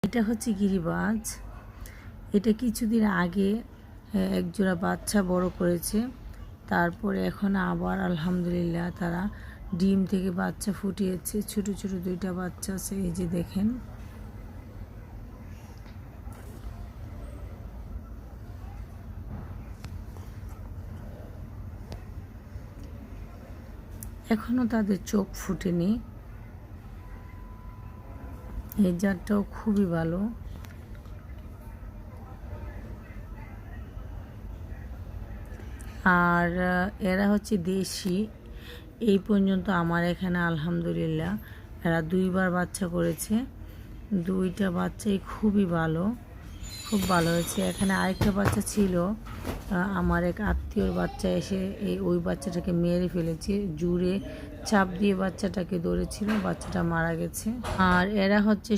এটা হচ্ছে গিরিবাজ। এটা কিছুদিন আগে একজোড়া বাচ্চা বড় করেছে, তারপরে এখন আবার আলহামদুলিল্লাহ তারা ডিম থেকে বাচ্চা ফুটিয়েছে। ছোট ছোট দুইটা বাচ্চা আছে, এই যে দেখেন। এখনো তাদের চোখ ফুটেনি। এই জাতটাও খুবই ভালো। আর এরা হচ্ছে দেশি। এই পর্যন্ত আমার এখানে আলহামদুলিল্লাহ এরা 2বার বাচ্চা করেছে। 2টা বাচ্চাই খুবই ভালো, খুব ভালো হয়েছে। এখানে আরেকটা বাচ্চা ছিল, আমার এক আত্মীয়র বাচ্চা এসে ওই বাচ্চাটাকে মেরে ফেলেছে। জুড়ে চাপ দিয়ে বাচ্চাটাকে ধরেছিল, বাচ্চাটা মারা গেছে। আর এরা হচ্ছে